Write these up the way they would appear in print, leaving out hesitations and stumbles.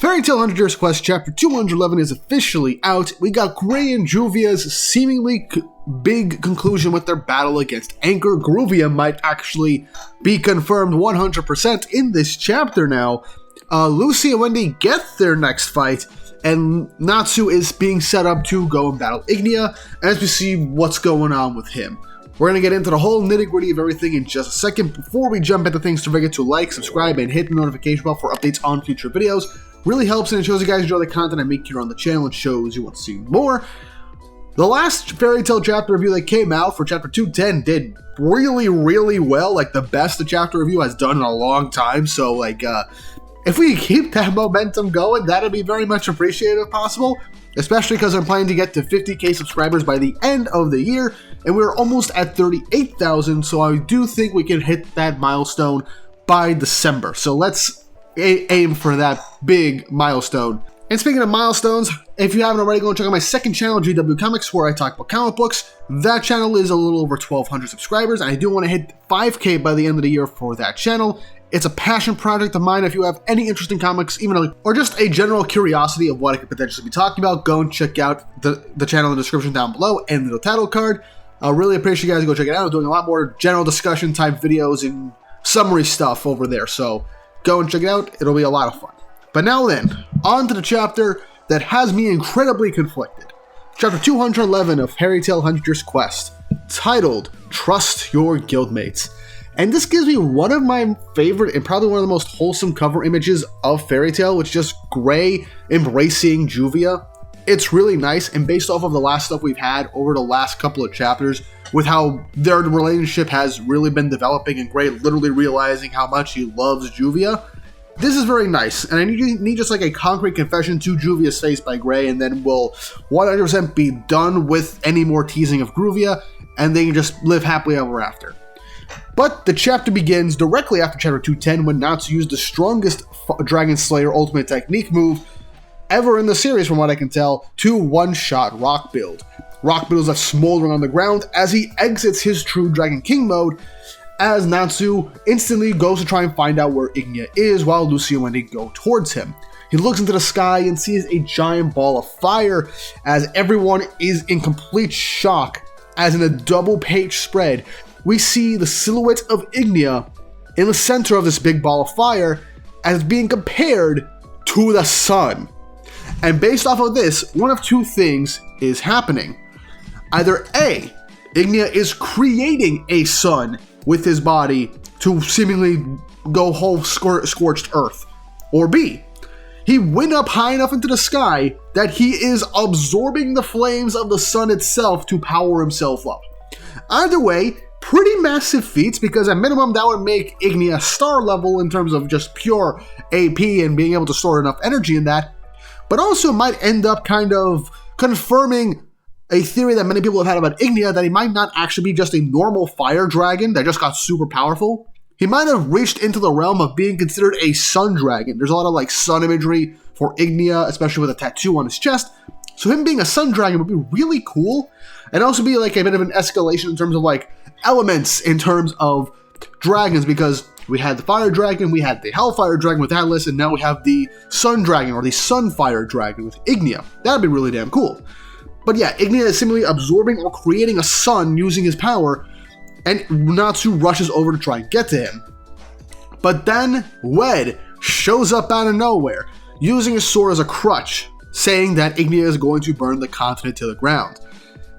Fairy Tail 100 Years Quest Chapter 211 is officially out. We got Gray and Juvia's seemingly big conclusion with their battle against Anchor. GRUVIA might actually be confirmed 100% in this chapter now. Lucy and Wendy get their next fight, and Natsu is being set up to go and battle Ignia as we see what's going on with him. We're going to get into the whole nitty-gritty of everything in just a second. Before we jump into things, don't forget to like, subscribe, and hit the notification bell for updates on future videos. Really helps and it shows you guys enjoy the content I make here on the channel and shows you want to see more. The last Fairy Tail chapter review that came out for chapter 210 did really well, like the best the chapter review has done in a long time. So like, if we keep that momentum going, that'd be very much appreciated if possible, especially because I'm planning to get to 50k subscribers by the end of the year, and we're almost at 38,000, so I do think we can hit that milestone by December. So let's aim for that big milestone. And speaking of milestones, if you haven't already, go and check out my second channel, GW Comics, where I talk about comic books. That channel is a little over 1,200 subscribers, and I do want to hit 5k by the end of the year for that channel. It's a passion project of mine. If you have any interest in comics, or just a general curiosity of what I could potentially be talking about, go and check out the channel in the description down below and the title card. I really appreciate you guys go check it out. I'm doing a lot more general discussion type videos and summary stuff over there, so go and check it out. It'll be a lot of fun. But now then, on to the chapter that has me incredibly conflicted. Chapter 211 of Fairy Tail 100 Years Quest, titled Trust Your Guildmates. And this gives me one of my favorite and probably one of the most wholesome cover images of Fairy Tail, which is just Gray embracing Juvia. It's really nice, and based off of the last stuff we've had over the last couple of chapters, with how their relationship has really been developing and Gray literally realizing how much he loves Juvia, this is very nice. And I need just like a concrete confession to Juvia's face by Gray, and then we'll 100% be done with any more teasing of GRUVIA, and they can just live happily ever after. But the chapter begins directly after chapter 210 when Natsu used the strongest Dragon Slayer ultimate technique move ever in the series, from what I can tell, to one-shot Rockbuild. Rockbuild is left smoldering on the ground as he exits his true Dragon King mode, as Natsu instantly goes to try and find out where Ignia is while Lucy and Wendy go towards him. He looks into the sky and sees a giant ball of fire as everyone is in complete shock, as in a double-page spread, we see the silhouette of Ignia in the center of this big ball of fire as being compared to the sun. And based off of this, one of two things is happening. Either A, Ignia is creating a sun with his body to seemingly go whole scorched earth, or B, he went up high enough into the sky that he is absorbing the flames of the sun itself to power himself up. Either way, pretty massive feats, because at minimum that would make Ignia star level in terms of just pure AP and being able to store enough energy in that, but also might end up kind of confirming a theory that many people have had about Ignia, that he might not actually be just a normal fire dragon that just got super powerful. He might have reached into the realm of being considered a sun dragon. There's a lot of like sun imagery for Ignia, especially with a tattoo on his chest. So him being a sun dragon would be really cool, and also be like a bit of an escalation in terms of like elements in terms of dragons, because we had the fire dragon, we had the hellfire dragon with Atlas, and now we have the sun dragon, or the sunfire dragon with Ignia. That'd be really damn cool. But yeah, Ignia is simply absorbing or creating a sun using his power, and Natsu rushes over to try and get to him. But then Wed shows up out of nowhere, using his sword as a crutch, saying that Ignia is going to burn the continent to the ground.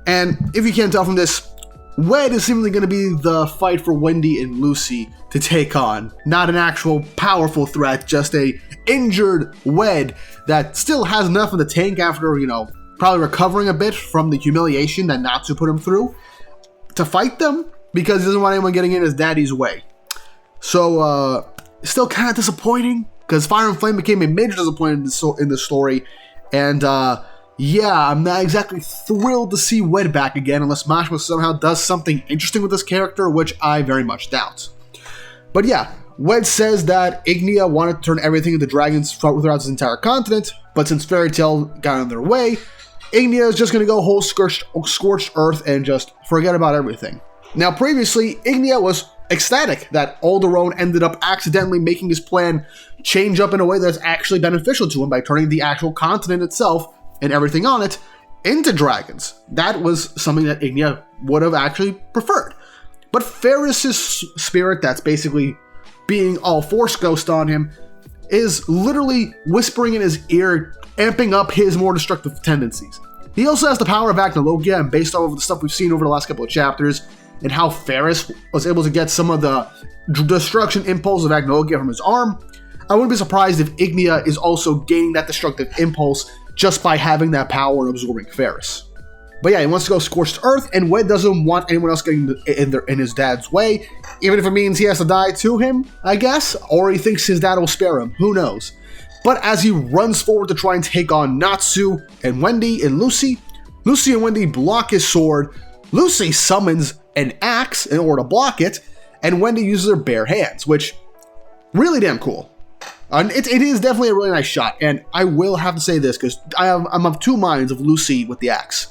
And if you can't tell from this, Wed is seemingly going to be the fight for Wendy and Lucy to take on. Not an actual powerful threat, just a injured Wed that still has enough in the tank after, probably recovering a bit from the humiliation that Natsu put him through, to fight them, because he doesn't want anyone getting in his daddy's way. So, still kind of disappointing, because Fire and Flame became a major disappointment in the story, and yeah, I'm not exactly thrilled to see Wed back again, unless Mashima somehow does something interesting with this character, which I very much doubt. But yeah, Wed says that Ignia wanted to turn everything into dragons throughout his entire continent, but since Fairy Tail got in their way, Ignia is just going to go whole scorched earth and just forget about everything. Now previously, Ignia was ecstatic that Alderaan ended up accidentally making his plan change up in a way that's actually beneficial to him by turning the actual continent itself and everything on it into dragons. That was something that Ignia would have actually preferred. But Ferris's spirit, that's basically being all Force Ghost on him, is literally whispering in his ear, amping up his more destructive tendencies. He also has the power of acnologia, and based off of the stuff we've seen over the last couple of chapters, and how Ferris was able to get some of the destruction impulse of acnologia from his arm, I wouldn't be surprised if Ignia is also gaining that destructive impulse just by having that power and absorbing Ferris. But yeah, he wants to go Scorched Earth, and Wed doesn't want anyone else getting in his dad's way, even if it means he has to die to him, I guess, or he thinks his dad will spare him, who knows. But as he runs forward to try and take on Natsu and Wendy and Lucy and Wendy block his sword. Lucy summons an axe in order to block it, and Wendy uses her bare hands, which, really damn cool. It is definitely a really nice shot, and I will have to say this, because I'm of two minds of Lucy with the axe.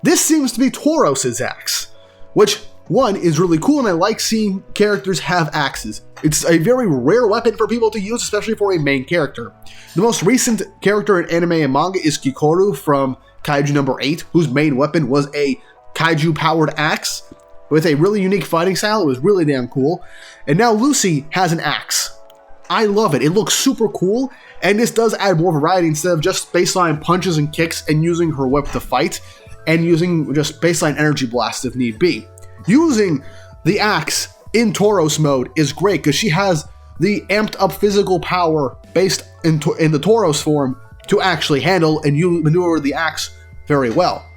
This seems to be Tauros' axe, which, one, is really cool, and I like seeing characters have axes. It's a very rare weapon for people to use, especially for a main character. The most recent character in anime and manga is Kikoru from Kaiju number 8, whose main weapon was a Kaiju-powered axe with a really unique fighting style. It was really damn cool. And now Lucy has an axe. I love it. It looks super cool, and this does add more variety instead of just baseline punches and kicks and using her whip to fight, and using just baseline energy blast if need be. Using the axe in Tauros mode is great because she has the amped up physical power based in the Tauros form to actually handle and maneuver the axe very well.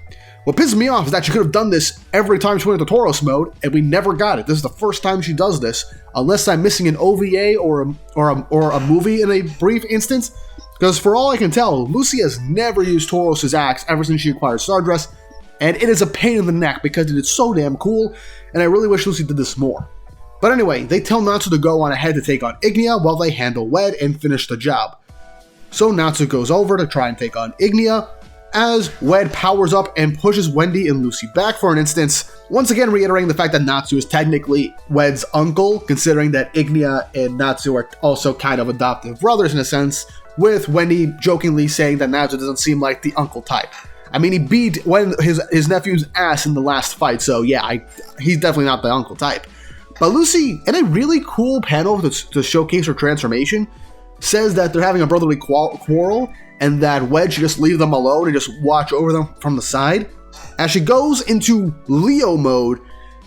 What pisses me off is that she could have done this every time she went into Tauros mode, and we never got it. This is the first time she does this, unless I'm missing an OVA or a movie in a brief instance. Because for all I can tell, Lucy has never used Tauros' axe ever since she acquired Stardress, and it is a pain in the neck because it is so damn cool, and I really wish Lucy did this more. But anyway, they tell Natsu to go on ahead to take on Ignia while they handle Wed and finish the job. So Natsu goes over to try and take on Ignia, as Wed powers up and pushes Wendy and Lucy back for an instance, once again reiterating the fact that Natsu is technically Wed's uncle, considering that Ignia and Natsu are also kind of adoptive brothers in a sense, with Wendy jokingly saying that Natsu doesn't seem like the uncle type. I mean, he beat his nephew's ass in the last fight, so yeah, he's definitely not the uncle type. But Lucy, in a really cool panel to showcase her transformation, says that they're having a brotherly quarrel, and that Wed should just leave them alone and just watch over them from the side, as she goes into Leo mode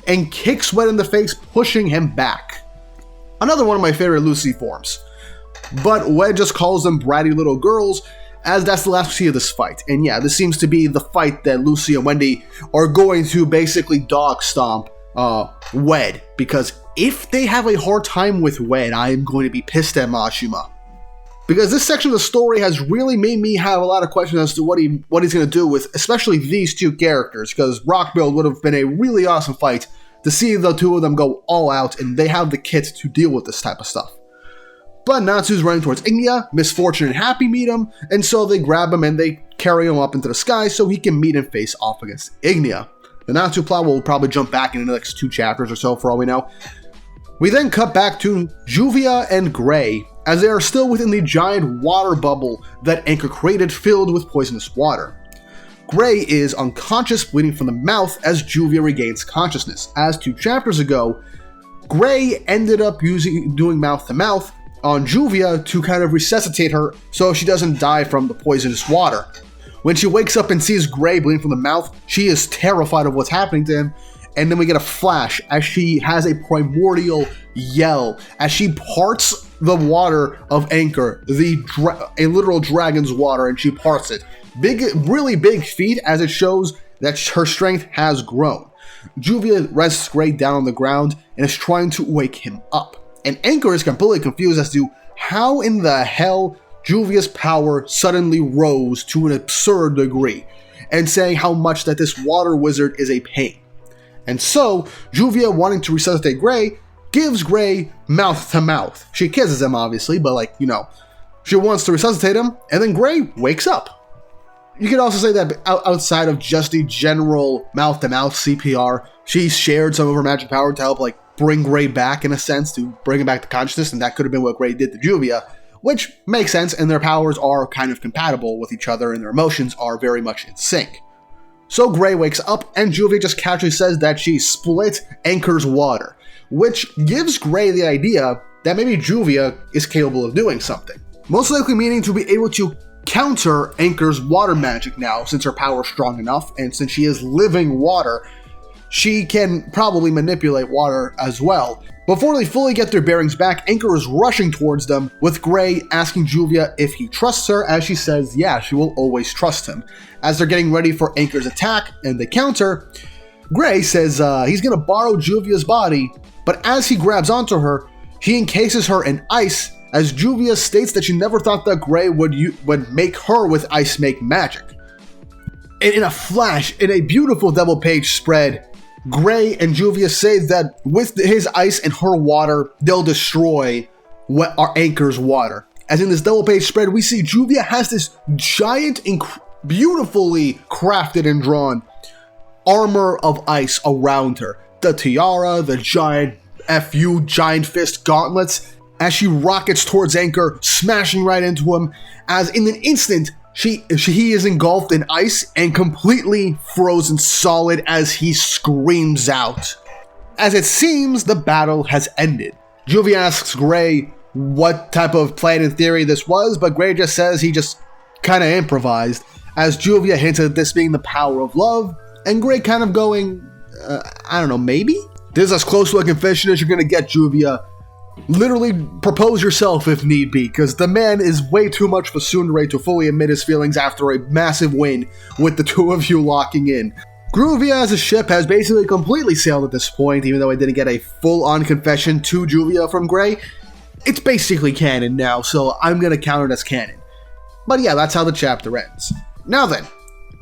and kicks Wed in the face, pushing him back. Another one of my favorite Lucy forms. But Wed just calls them bratty little girls, as that's the last we see of this fight. And yeah, this seems to be the fight that Lucy and Wendy are going to basically dog stomp Wed, because if they have a hard time with Wed, I am going to be pissed at Mashima. Because this section of the story has really made me have a lot of questions as to what he's going to do with especially these two characters, because Rock Build would have been a really awesome fight to see the two of them go all out, and they have the kit to deal with this type of stuff. But Natsu's running towards Ignia, Misfortune and Happy meet him, and so they grab him and they carry him up into the sky so he can meet and face off against Ignia. The Natsu plot will probably jump back in the next 2 chapters or so for all we know. We then cut back to Juvia and Gray, as they are still within the giant water bubble that Anchor created filled with poisonous water. Gray is unconscious, bleeding from the mouth as Juvia regains consciousness, as 2 chapters ago, Gray ended up doing mouth-to-mouth on Juvia to kind of resuscitate her so she doesn't die from the poisonous water. When she wakes up and sees Gray bleeding from the mouth, she is terrified of what's happening to him, and then we get a flash as she has a primordial yell as she parts the water of Anchor, a literal dragon's water, and she parts it. Really big feat, as it shows that her strength has grown. Juvia rests Gray down on the ground and is trying to wake him up. And Anchor is completely confused as to how in the hell Juvia's power suddenly rose to an absurd degree, and saying how much that this water wizard is a pain. And so, Juvia, wanting to resuscitate Gray, gives Gray mouth-to-mouth. She kisses him, obviously, but she wants to resuscitate him, and then Gray wakes up. You could also say that outside of just the general mouth-to-mouth CPR, she shared some of her magic power to help, bring Gray back in a sense, to bring him back to consciousness, and that could have been what Gray did to Juvia, which makes sense, and their powers are kind of compatible with each other, and their emotions are very much in sync. So Gray wakes up, and Juvia just casually says that she split Anchor's water, which gives Gray the idea that maybe Juvia is capable of doing something. Most likely meaning to be able to counter Anchor's water magic now, since her power is strong enough, and since she is living water, she can probably manipulate water as well. Before they fully get their bearings back, Anchor is rushing towards them, with Gray asking Juvia if he trusts her, as she says yeah, she will always trust him. As they're getting ready for Anchor's attack and they counter, Gray says he's gonna borrow Juvia's body, but as he grabs onto her, he encases her in ice, as Juvia states that she never thought that Gray would make her with ice make magic. And in a flash, in a beautiful double-page spread, Gray and Juvia say that with his ice and her water, they'll destroy our Anchor's water. As in this double-page spread, we see Juvia has this giant, beautifully crafted and drawn armor of ice around her. The tiara, the giant giant fist gauntlets, as she rockets towards Anchor, smashing right into him, as in an instant, he is engulfed in ice and completely frozen solid as he screams out. As it seems, the battle has ended. Juvia asks Gray what type of plan in theory this was, but Gray just says he just kind of improvised, as Juvia hinted at this being the power of love, and Gray kind of going, I don't know, maybe? This is as close to a confession as you're gonna get, Juvia. Literally propose yourself if need be, because the man is way too much of a tsundere to fully admit his feelings after a massive win with the two of you locking in. GRUVIA as a ship has basically completely sailed at this point, even though I didn't get a full-on confession to Juvia from Gray. It's basically canon now, so I'm gonna count it as canon. But yeah, that's how the chapter ends. Now then,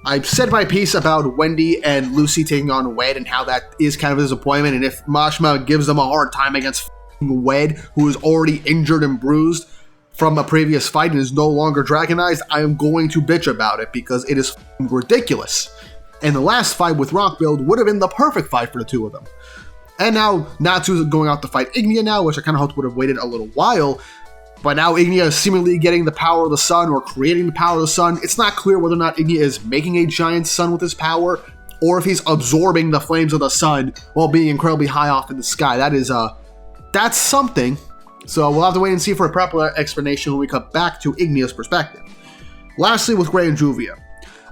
I've said my piece about Wendy and Lucy taking on Wed and how that is kind of a disappointment, and if Mashma gives them a hard time against Wed, who is already injured and bruised from a previous fight and is no longer dragonized, I am going to bitch about it because it is ridiculous. And the last fight with Rockbuild would have been the perfect fight for the two of them. And now Natsu is going out to fight Ignia now, which I kind of hoped would have waited a little while. But now Ignia is seemingly getting the power of the sun or creating the power of the sun. It's not clear whether or not Ignia is making a giant sun with his power or if he's absorbing the flames of the sun while being incredibly high off in the sky. That's something, so we'll have to wait and see for a proper explanation when we come back to Ignia's perspective. Lastly, with Gray and Juvia.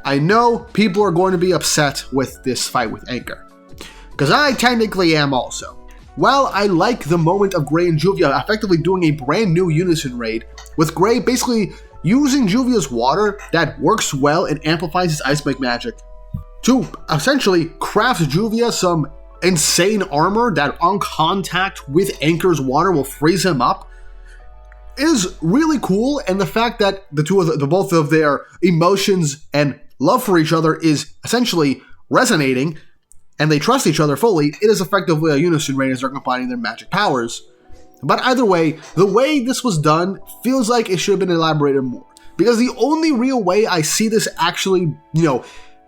I know people are going to be upset with this fight with Anchor, because I technically am also. Well, I like the moment of Gray and Juvia effectively doing a brand new UNISON raid, with Gray basically using Juvia's water that works well and amplifies his ice magic to essentially craft Juvia some insane armor that on contact with Anchor's water will freeze him up is really cool, and the fact that both of their emotions and love for each other is essentially resonating and they trust each other fully, it is effectively a UNISON raid as they're combining their magic powers. But either way, the way this was done feels like it should have been elaborated more, because the only real way I see this actually,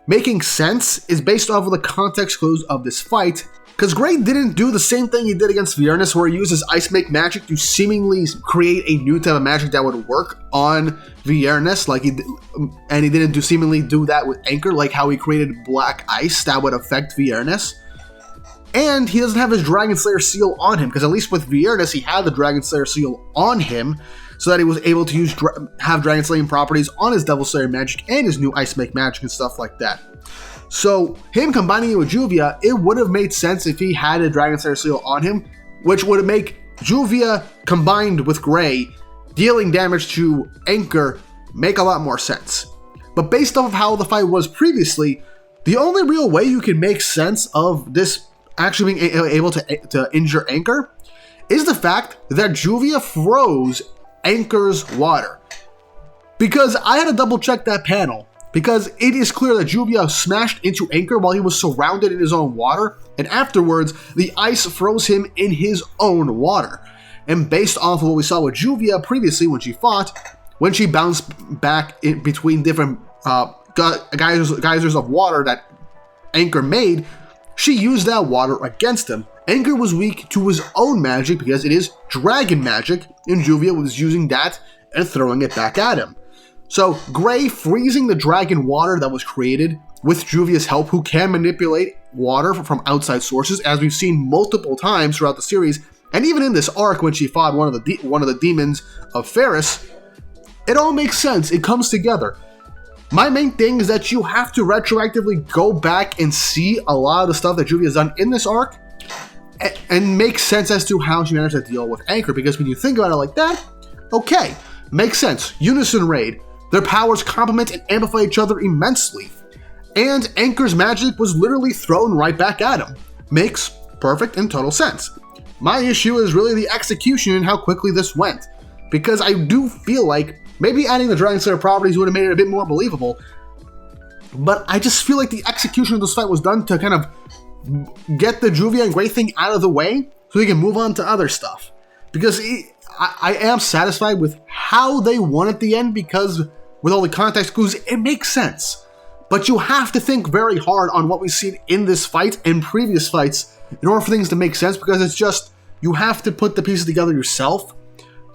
making sense is based off of the context clues of this fight, because Gray didn't do the same thing he did against Viernus, where he uses ice make magic to seemingly create a new type of magic that would work on Viernus, and he didn't seemingly do that with Anchor, like how he created black ice that would affect Viernus. And he doesn't have his Dragon Slayer seal on him, because at least with Viernus, he had the Dragon Slayer seal on him, so that he was able to have Dragon Slaying properties on his Devil Slayer magic and his new Ice Make magic and stuff like that. So him combining it with Juvia, it would have made sense if he had a Dragon Slayer seal on him, which would make Juvia combined with Gray dealing damage to Anchor make a lot more sense. But based off of how the fight was previously, the only real way you can make sense of this actually being able to injure Anchor is the fact that Juvia froze Anchor's water. Because I had to double check that panel, because it is clear that Juvia smashed into Anchor while he was surrounded in his own water, and afterwards the ice froze him in his own water. And based off of what we saw with Juvia previously when she fought, when she bounced back in between different geysers of water that Anchor made, she used that water against him, Anchor was weak to his own magic because it is dragon magic, and Juvia was using that and throwing it back at him. So Gray freezing the dragon water that was created with Juvia's help, who can manipulate water from outside sources, as we've seen multiple times throughout the series, and even in this arc when she fought one of the demons of Ferris. It all makes sense. It comes together. My main thing is that you have to retroactively go back and see a lot of the stuff that Juvia's done in this arc and make sense as to how she managed to deal with Anchor, because when you think about it like that, okay, makes sense. Unison raid. Their powers complement and amplify each other immensely. And Anchor's magic was literally thrown right back at him. Makes perfect and total sense. My issue is really the execution and how quickly this went, because I do feel like maybe adding the Dragon Slayer properties would have made it a bit more believable, but I just feel like the execution of this fight was done to kind of get the Juvia and Gray thing out of the way so we can move on to other stuff. Because I am satisfied with how they won at the end, because with all the context clues, it makes sense. But you have to think very hard on what we've seen in this fight and previous fights in order for things to make sense, because it's just, you have to put the pieces together yourself.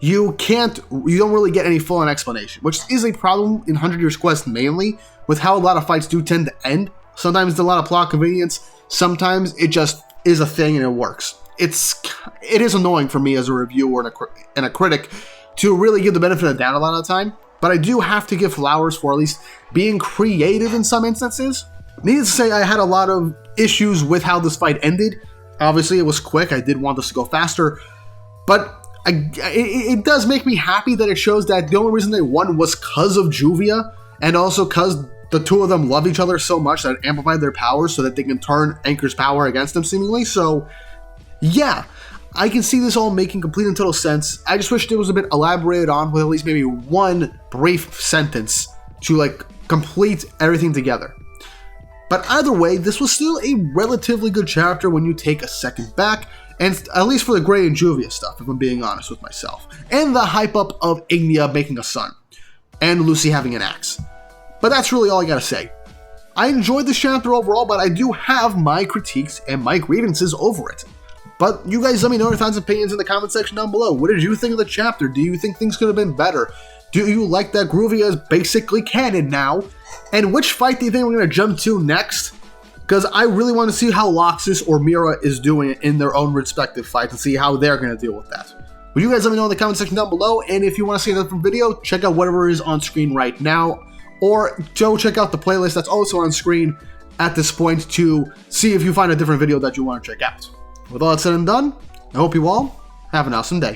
You don't really get any full-on explanation, which is a problem in 100 Years Quest mainly, with how a lot of fights do tend to end. Sometimes it's a lot of plot convenience, sometimes it just is a thing and it works. It is annoying for me as a reviewer and a critic to really give the benefit of the doubt a lot of the time, but I do have to give flowers for at least being creative in some instances. Needless to say, I had a lot of issues with how this fight ended. Obviously, it was quick. I did want this to go faster, but it does make me happy that it shows that the only reason they won was because of Juvia, and also because the two of them love each other so much that it amplified their powers so that they can turn Anchor's power against them seemingly. So yeah, I can see this all making complete and total sense. I just wish it was a bit elaborated on with at least maybe one brief sentence to like complete everything together. But either way, this was still a relatively good chapter when you take a second back, and at least for the Gray and Juvia stuff, if I'm being honest with myself. And the hype up of Ignia making a son, and Lucy having an axe. But that's really all I gotta say. I enjoyed this chapter overall, but I do have my critiques and my grievances over it. But you guys let me know your thoughts and opinions in the comment section down below. What did you think of the chapter? Do you think things could have been better? Do you like that GRUVIA is basically canon now? And which fight do you think we're going to jump to next? Because I really want to see how Loxus or Mira is doing in their own respective fights and see how they're going to deal with that. Will you guys let me know in the comment section down below? And if you want to see a different video, check out whatever is on screen right now. Or go check out the playlist that's also on screen at this point to see if you find a different video that you want to check out. With all that said and done, I hope you all have an awesome day.